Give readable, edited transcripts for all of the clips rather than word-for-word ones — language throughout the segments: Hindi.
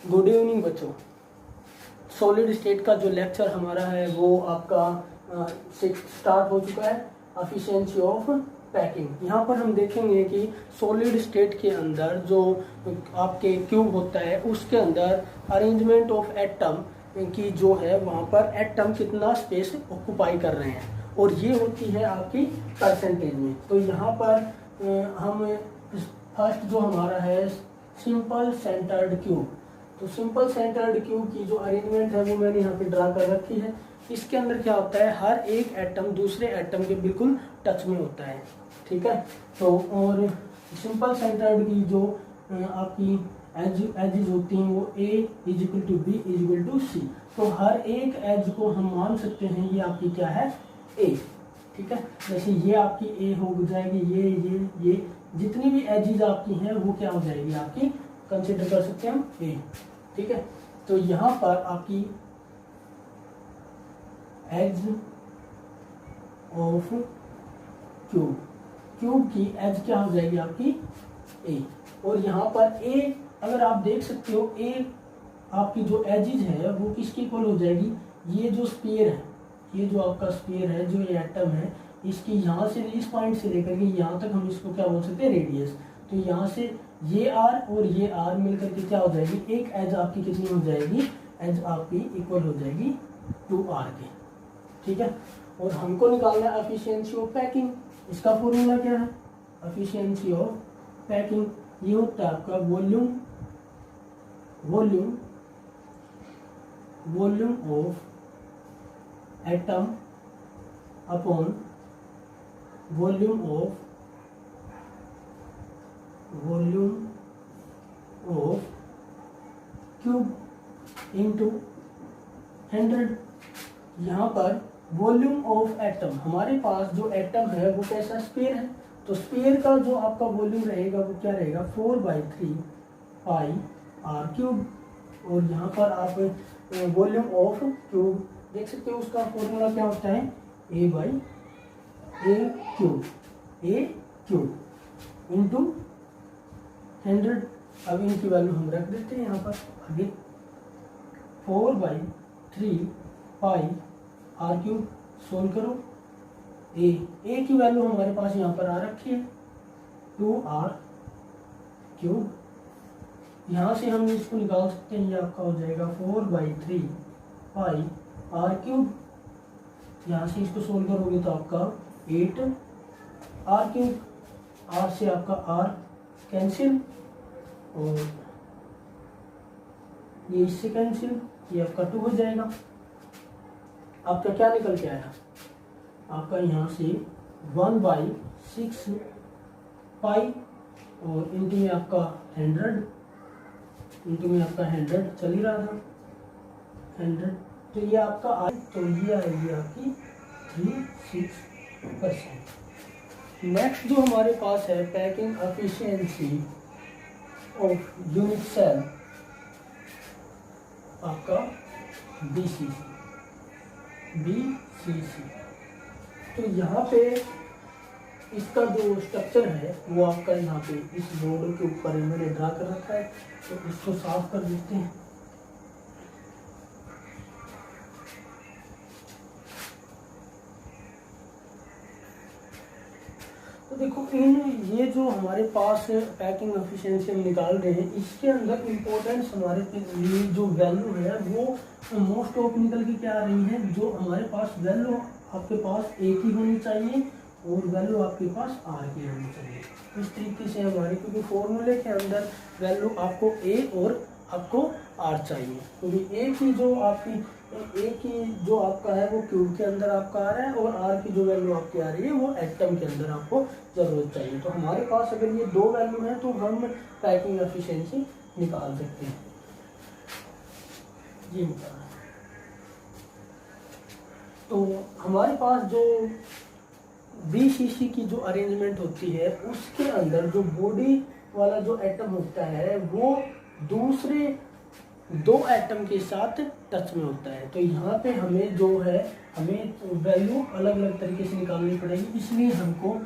गुड इवनिंग बच्चों। सॉलिड स्टेट का जो लेक्चर हमारा है वो आपका स्टार्ट हो चुका है, एफिशिएंसी ऑफ पैकिंग। यहाँ पर हम देखेंगे कि सॉलिड स्टेट के अंदर जो आपके क्यूब होता है उसके अंदर अरेंजमेंट ऑफ एटम की जो है वहाँ पर एटम कितना स्पेस ऑक्यूपाई कर रहे हैं, और ये होती है आपकी परसेंटेज में। तो यहाँ पर हम फर्स्ट जो हमारा है सिंपल सेंटर्ड क्यूब, तो सिंपल सेंटर्ड क्यूब की जो अरेंजमेंट है वो मैंने यहाँ पे ड्रा कर रखी है। इसके अंदर क्या होता है, हर एक एटम दूसरे एटम के बिल्कुल टच में होता है, ठीक है। तो और सिंपल सेंटर्ड की जो आपकी एजेस होती हैं वो A is equal to B is equal to C। तो हर एक एज को हम मान सकते हैं ये आपकी क्या है, A, ठीक है। जैसे ये आपकी A हो जाएगी, ये जितनी भी एजेस आपकी हैं वो क्या हो जाएगी आपकी, कंसिडर कर सकते हैं हम A, ठीक है। तो यहाँ पर आपकी एज ऑफ क्यूब की एज क्या हो जाएगी आपकी A, और यहाँ पर A अगर आप देख सकते हो A आपकी जो एजेस है वो किसकी इक्वल हो जाएगी, ये जो स्फीयर है, ये जो आपका स्फीयर है, जो ये एटम है, इसकी यहाँ से इस पॉइंट से लेकर के यहाँ तक हम इसको क्या बोल सकते हैं, रेडियस। तो यहाँ से ये R और ये R मिलकर के क्या हो जाएगी, एक एज आपकी कितनी हो जाएगी, एज आपकी इक्वल हो जाएगी 2R के, ठीक है। और हमको निकालना है एफिशिएंसी ऑफ पैकिंग। इसका फॉर्मूला क्या है, एफिशिएंसी ऑफ पैकिंग ये होता है आपका volume of atom upon volume of cube into 100। यहाँ पर वॉल्यूम ऑफ एटम, हमारे पास जो एटम है वो कैसा स्फीयर है, तो स्फीयर का जो आपका वॉल्यूम रहेगा वो क्या रहेगा 4/3 पाई आर क्यूब। और यहाँ पर आप वॉल्यूम ऑफ क्यूब देख सकते हो, उसका फॉर्मूला क्या होता है, A क्यूब इंटू 100। अब इनकी वैल्यू हम रख देते हैं यहाँ पर आगे, 4/3 पाई आर क्यूब। सोल्व करो, A की वैल्यू हमारे पास यहाँ पर आ रखी है 2R क्यूब। यहाँ से हम इसको निकाल सकते हैं, ये आपका हो जाएगा 4/3 पाई आर क्यूब। यहाँ से इसको सोल्व करोगे तो आपका 8R क्यूब, R से आपका R कैंसिल और ये इससे कैंसिल, ये आपका 2 हो जाएगा। आपका क्या निकल के आया, आपका यहाँ से 1/6 पाई और इंटू में आपका 100, इंटू में आपका 100 चल ही रहा था 100, तो ये आपका तो ये आएगी आपकी 36%। नेक्स्ट जो हमारे पास है packing efficiency of unit cell, आपका BCC। तो यहाँ पे इसका जो स्ट्रक्चर है वो आपका यहाँ पे इस बोर्ड के ऊपर मैंने ड्रा कर रखा है, तो इसको साफ कर देते हैं। तो देखो ये जो हमारे पास पैकिंग एफिशिएंसी हम निकाल रहे हैं, इसके अंदर इम्पोर्टेंस हमारे लिए जो वैल्यू है वो मोस्ट ऑफ निकल के क्या आ रही है, जो हमारे पास वैल्यू आपके पास A की होनी चाहिए और वैल्यू आपके पास R की होनी चाहिए। इस तरीके से हमारे, क्योंकि फॉर्मूले के अंदर वैल्यू आपको A और आपको R चाहिए, क्योंकि A की जो आपका है वो क्यूब के अंदर आपका आ रहा है और R की जो वैल्यू आपकी आ रही है वो एटम के अंदर आपको ज़रूरत चाहिए। तो हमारे पास अगर ये 2 वैल्यू है तो हम पैकिंग एफिशिएंसी निकाल सकते हैं, ये निकालना। तो हमारे पास जो BCC की जो अरेंजमेंट होती है उसके अंदर जो बॉडी वाला जो एटम होता है वो दूसरे 2 एटम के साथ टच में होता है। तो यहाँ पे हमें जो है हमें वैल्यू अलग अलग तरीके से निकालनी पड़ेगी, इसलिए हमको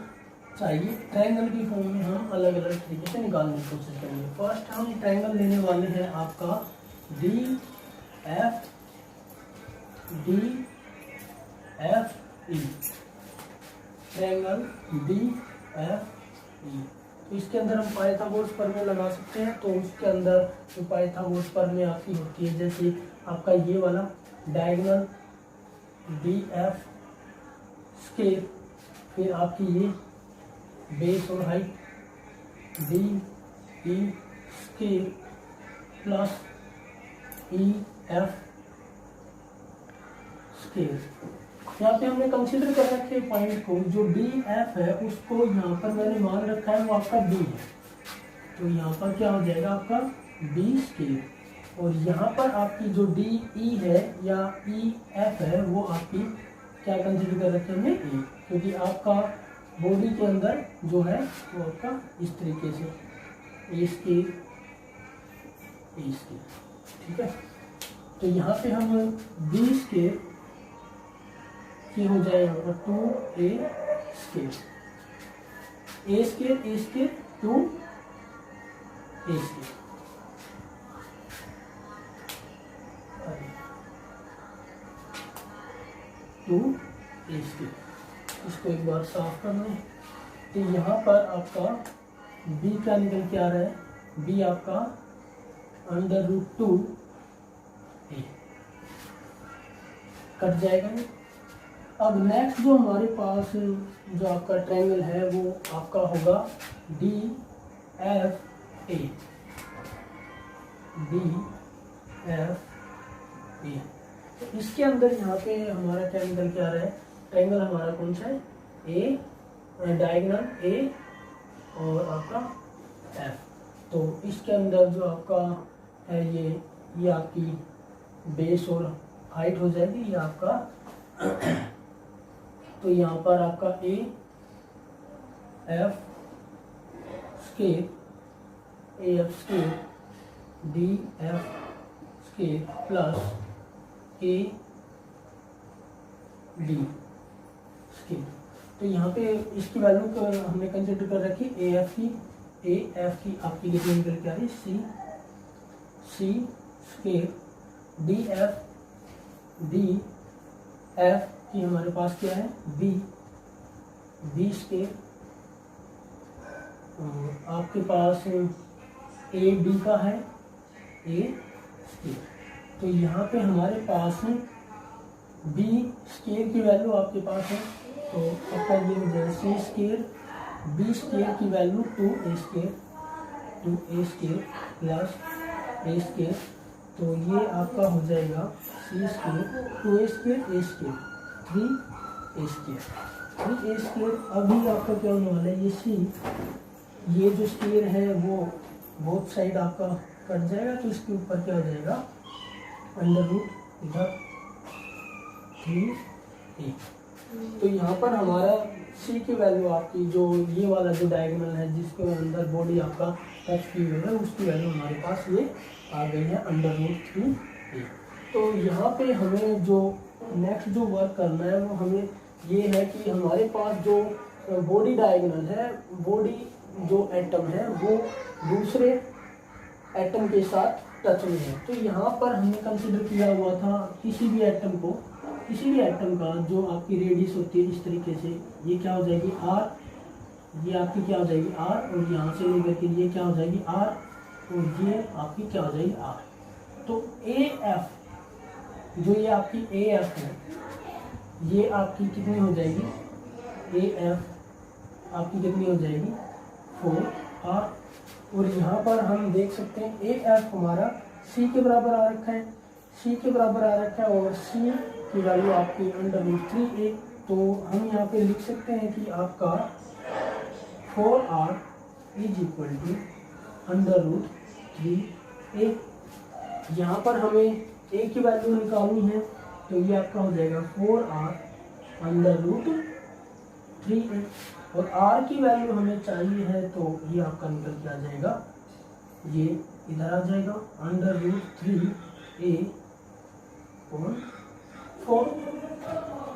चाहिए ट्रायंगल की फॉर्म में हम अलग अलग तरीके से निकालने की कोशिश करेंगे। फर्स्ट हम ट्रायंगल लेने वाले हैं आपका D F E, triangle D F E. तो इसके अंदर हम पाइथागोरस प्रमेय लगा सकते हैं। तो उसके अंदर जो पाइथागोरस प्रमेय आपकी होती है, जैसे आपका ये वाला डायगोनल डी एफ स्केयर, फिर आपकी ये बेस और height D E square plus E F square. यहाँ पे हमने कंसीडर कर रखे पॉइंट को, जो डी एफ है उसको यहाँ पर मैंने मान रखा है वो आपका बी है। तो यहाँ पर क्या हो जाएगा आपका बी स्केयर, और यहाँ पर आपकी जो डी ई है या ई एफ है वो आपकी क्या कंसीडर कर रखे हमने ए, क्योंकि आपका बॉडी के अंदर जो है वो आपका इस तरीके से ए स्केयर ए स्केयर, ठीक है। तो यहाँ पे हम बी स्केयर की हो जाएगा 2a square, a square 2a square. इसको एक बार साफ कर लें। तो यहाँ पर आपका b क्या निकल के आ रहा है, b आपका √2a कट जाएगा। अब नेक्स्ट जो हमारे पास जो आपका ट्रायंगल है वो आपका होगा डी एफ ए, तो इसके अंदर यहाँ पे हमारा क्या निकल के आ रहा है, ट्रायंगल हमारा कौन सा है, ए, डायगोनल ए और आपका एफ। तो इसके अंदर जो आपका है ये आपकी बेस और हाइट हो जाएगी, ये आपका तो यहाँ पर आपका A F square D F square plus A D square. तो यहाँ पे इसकी वैल्यू को हमने कंसिडर कर रखी ए एफ की आपकी कितनी निकल के आ रही सी स्केयर डी एफ की हमारे पास क्या है बी स्केयर, आपके पास ए डी का है ए स्केयर। तो यहाँ पे हमारे पास बी स्केयर की वैल्यू आपके पास है, तो आपका ये हो जाएगा सी स्केयर, बी स्केयर की वैल्यू 2a स्केयर प्लस ए स्केयर। तो ये आपका हो जाएगा सी स्केयर 2a स्केयर ए स्केयर 3a स्केयर। अभी आपका क्या होने वाला है, ये सी, ये जो स्केयर है वो बोथ साइड आपका कट जाएगा, तो इसके ऊपर क्या हो जाएगा √ इधर 3a। तो यहाँ पर हमारा सी की वैल्यू आपकी जो ये वाला जो डायगोनल है जिसके अंदर बॉडी आपका टच की हुई है उसकी वैल्यू हमारे पास ये आ गई है √3a। तो यहाँ पे हमें जो नेक्स्ट जो वर्क करना है वो हमें ये है कि हमारे पास जो बॉडी डायगोनल है, बॉडी जो एटम है वो दूसरे एटम के साथ टच में है। तो यहाँ पर हमने कंसिडर किया हुआ था किसी भी एटम का जो आपकी रेडियस होती है इस तरीके से, ये क्या हो जाएगी r, ये आपकी क्या हो जाएगी r, और यहाँ से लेकर के ये क्या हो जाएगी r, और ये आपकी क्या हो जाएगी r। तो AF जो ये आपकी AF है ये आपकी कितनी हो जाएगी, AF आपकी कितनी हो जाएगी 4r। और यहाँ पर हम देख सकते हैं AF हमारा C के बराबर आ रखा है, और C की वैल्यू आपकी √3a। तो हम यहाँ पे लिख सकते हैं कि आपका 4r = √3a। यहाँ पर हमें a की वैल्यू निकालनी है, तो ये आपका हो जाएगा 4r √3a, और r की वैल्यू हमें चाहिए है तो ये आपका निकल के आ जाएगा, ये इधर आ जाएगा √3a/4।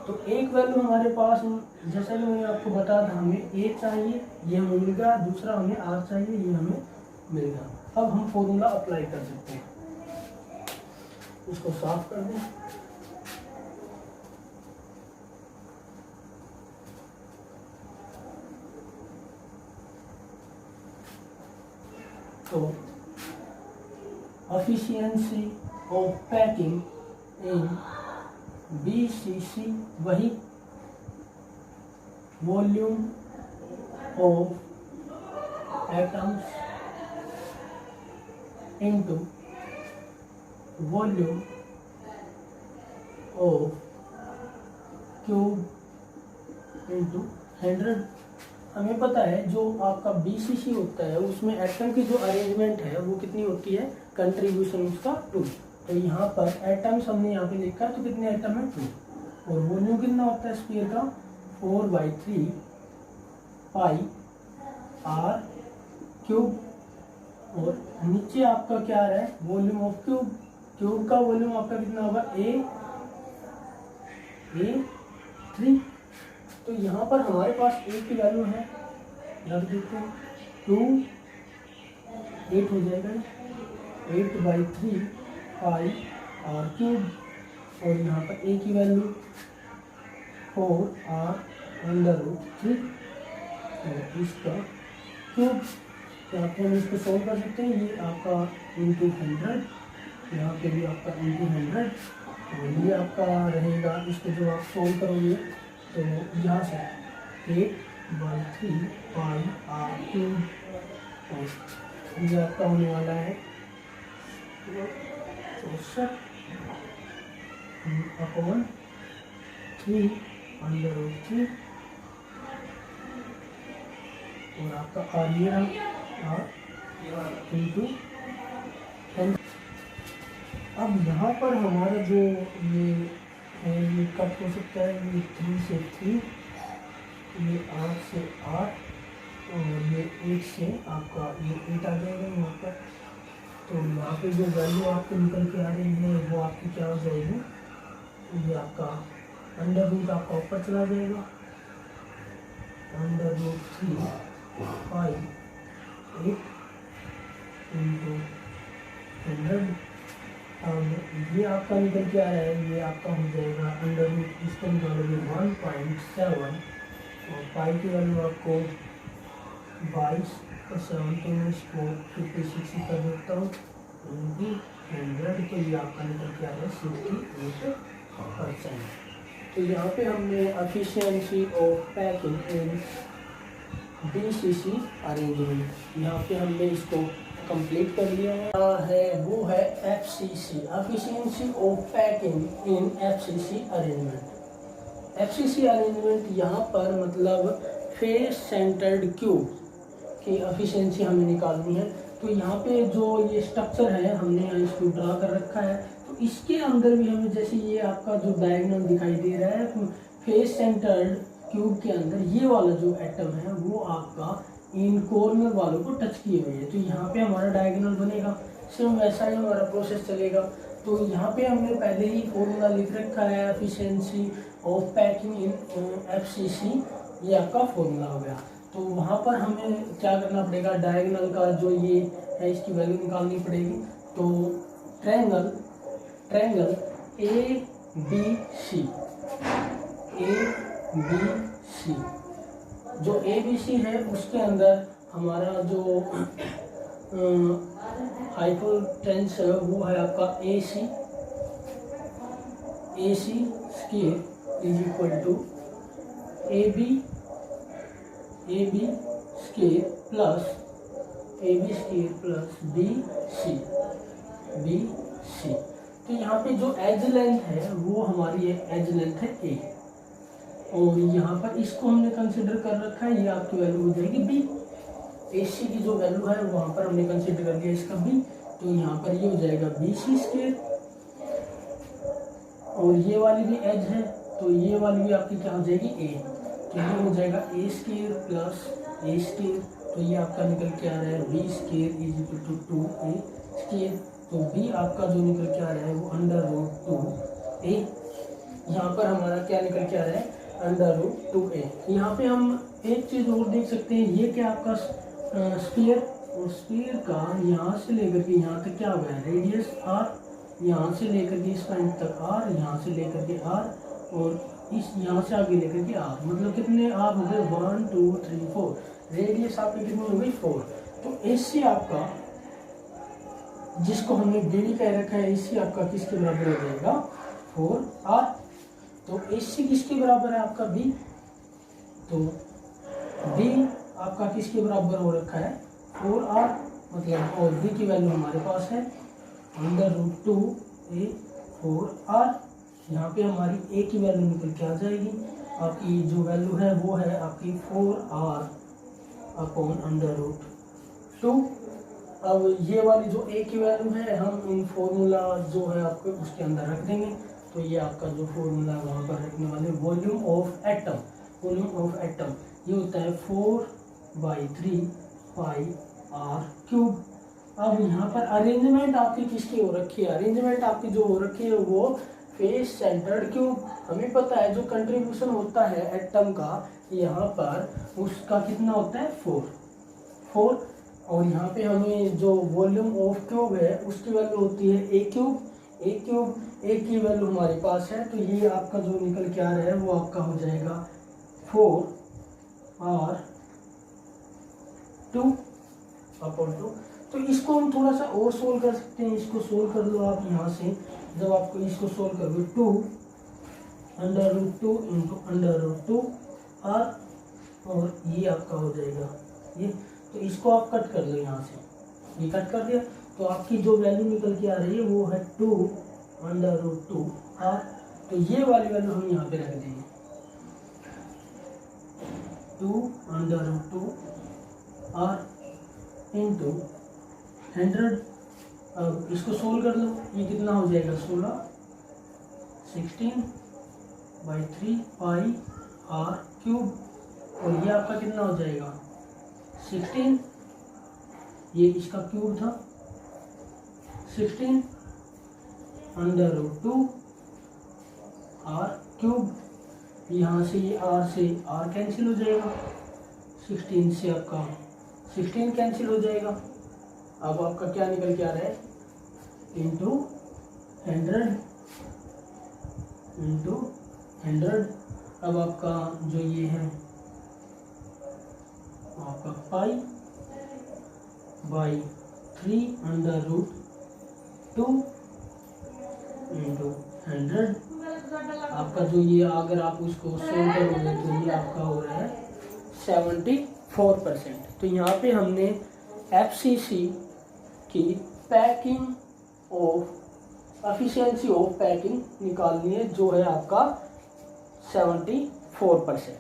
तो एक वैल्यू हमारे पास जैसा कि मैंने आपको बताया था हमें a चाहिए, ये हमें मिल गया, दूसरा हमें r चाहिए, ये हमें मिल गया। अब हम फॉर्मूला अप्लाई कर सकते हैं। इसको साफ कर दें। तो efficiency of packing in BCC वही volume of atoms into volume of cube into 100। हमें पता है जो आपका BCC होता है उसमें एटम की जो अरेंजमेंट है वो कितनी होती है, कंट्रीब्यूशन उसका 2। तो यहाँ पर एटम्स हमने यहाँ पे लिखा है, तो कितने एटम है 2। और वॉल्यूम कितना होता है स्फीयर का 4/3 पाई r क्यूब। और नीचे आपका क्या आ रहा है, वॉल्यूम ऑफ क्यूब। क्यूब का वॉल्यूम आपका कितना होगा A3। तो यहाँ पर हमारे पास A की वैल्यू है, रख देते हैं 2, 8 हो जाएगा 8/3 पाई r क्यूब। और यहाँ पर A की वैल्यू 4r√3 और इसका क्यूब। तो आपको हम इसको सॉल्व कर सकते हैं। ये आपका इंटू 100, यहाँ पे भी आपका इंटू 100 और ये आपका रहेगा। इसको जो आप सॉल्व करोगे तो यहाँ से 8/3 पाई r क्यूब और ये आपका होने वाला है 64/3 और आपका आ गया इंटू 10। अब यहाँ पर हमारा जो ये है ये कट हो सकता है, ये 3 से 3, ये 8 से 8 और ये 1 से आपका ये 8 आ जाएगा यहाँ पर। तो यहाँ पे जो वैल्यू आपको निकल के आ रही है वो आपकी क्या हो जाएगी, ये आपका अंडर रूट आपका ऊपर चला जाएगा, √3 पाई 8 इंटू 100। अब ये आपका निकल के आ रहा है, ये आपका हो जाएगा अंडर रूट, इसको निकालोगे 1.7 और पाई की वैल्यू आपको 22 और 7 तो मैं इसको 56 कर देता हूँ इंटू 100। तो ये आपका निकल के आ रहा है 68%। तो यहाँ पे हमने efficiency of packing in BCC arrangement यहाँ पे हमने इसको कंप्लीट कर लिया है। वो है FCC, efficiency of packing in FCC arrangement. FCC arrangement यहाँ पर मतलब फेस सेंटर्ड क्यूब की एफिशिएंसी हमें निकालनी है। तो यहाँ पे जो ये स्ट्रक्चर है हमने यहाँ इसको ड्रा कर रखा है, तो इसके अंदर भी हमें जैसे ये आपका जो डायगोनल दिखाई दे रहा है फेस सेंटर्ड क्यूब के अंदर, ये वाला जो एटम है वो आपका इन कॉर्नर वालों को टच किए हुए है। तो यहाँ पे हमारा डायगोनल बनेगा, सेम वैसा ही हमारा प्रोसेस चलेगा। तो यहाँ पे हमने पहले ही फॉर्मूला लिख रखा है efficiency of packing in FCC, ये आपका फॉर्मूला हो गया। तो वहाँ पर हमें क्या करना पड़ेगा, डायगोनल का जो ये है इसकी वैल्यू निकालनी पड़ेगी। तो ट्रायंगल ABC जो ABC है उसके अंदर हमारा जो हाइपोटेन्यूस है वो है आपका AC square is equal to AB square plus BC। तो यहाँ पे जो एज लेंथ है वो हमारी एज लेंथ है A और यहाँ पर इसको हमने कंसिडर कर रखा है, ये आपकी वैल्यू हो जाएगी B। AC की जो वैल्यू है वहाँ पर हमने कंसिडर कर लिया इसका B, तो यहाँ पर ये हो जाएगा BC स्क्वायर और ये वाली भी एज है तो ये वाली भी आपकी क्या हो जाएगी A, तो ये हो जाएगा A square plus A square. तो ये आपका निकल के आ रहा है B square is equal to 2A square. तो B आपका जो निकल के आ रहा है वो √2A। यहाँ पर हमारा क्या निकल के आ रहा है √2A। यहाँ पे हम एक चीज़ और देख सकते हैं, ये क्या आपका स्फीयर, और स्फीयर का यहाँ से लेकर के यहाँ तक क्या हो गया रेडियस R यहाँ से लेकर के इस पॉइंट तक आर, यहाँ से लेकर के आर, और इस यहाँ से आगे लेकर के आर, मतलब कितने आर हो गए 1 2 3 4, रेडियस आपकी कितनी हो गई 4। तो AC आपका, जिसको हमने BD कह रखा है, AC आपका किसके बराबर हो जाएगा 4R। तो AC किसके बराबर है आपका B, तो B आपका किसके बराबर हो रखा है 4R, मतलब और B की वैल्यू हमारे पास है √2a 4R। यहाँ पे हमारी A की वैल्यू निकल के आ जाएगी, आपकी जो वैल्यू है वो है आपकी 4R अपॉन √2। अब ये वाली जो A की वैल्यू है हम इन फॉर्मूला जो है आपको उसके अंदर रख देंगे। तो ये आपका जो फॉर्मूला है वहाँ पर रखने वाले, volume of atom, volume of atom ये होता है 4/3 πr³। अब यहाँ पर अरेंजमेंट आपकी किसकी हो रखी है, अरेंजमेंट आपकी जो हो रखी है वो फेस सेंटर्ड क्यूब। हमें पता है जो कंट्रीब्यूशन होता है एटम का यहाँ पर उसका कितना होता है 4। और यहाँ पे हमें जो वॉल्यूम ऑफ क्यूब है उसकी वैल्यू होती है A की वैल्यू हमारे पास है। तो ये आपका जो निकल के आ रहा है वो आपका हो जाएगा 4R² अपॉन 2। तो इसको हम थोड़ा सा और सोल्व कर सकते हैं, इसको सोल्व कर लो आप यहाँ से। जब आपको इसको सोल्व करोगे 2√2 × √2R, और ये आपका हो जाएगा ये। तो इसको आप कट कर लो यहाँ से, ये कट कर दिया तो आपकी जो वैल्यू निकल के आ रही है वो है 2√2R। तो ये वाली वैल्यू हम यहाँ पे रख देंगे 2√2R इंटू 100। अब इसको सोल्व कर लो, ये कितना हो जाएगा 16/3 πr³। और ये आपका कितना हो जाएगा 16, ये इसका क्यूब था 16√2R³। यहाँ से ये R से R कैंसिल हो जाएगा, 16 से आपका 16 कैंसिल हो जाएगा। अब आपका क्या निकल के आ रहा है इंटू 100। अब आपका जो ये है आपका π/3 √2 इंटू 100। आपका जो ये अगर आप उसको सोल्व करोगे तो ये आपका हो रहा है 74%। तो यहाँ पे हमने FCC की packing of efficiency of packing निकालनी है जो है आपका 74%।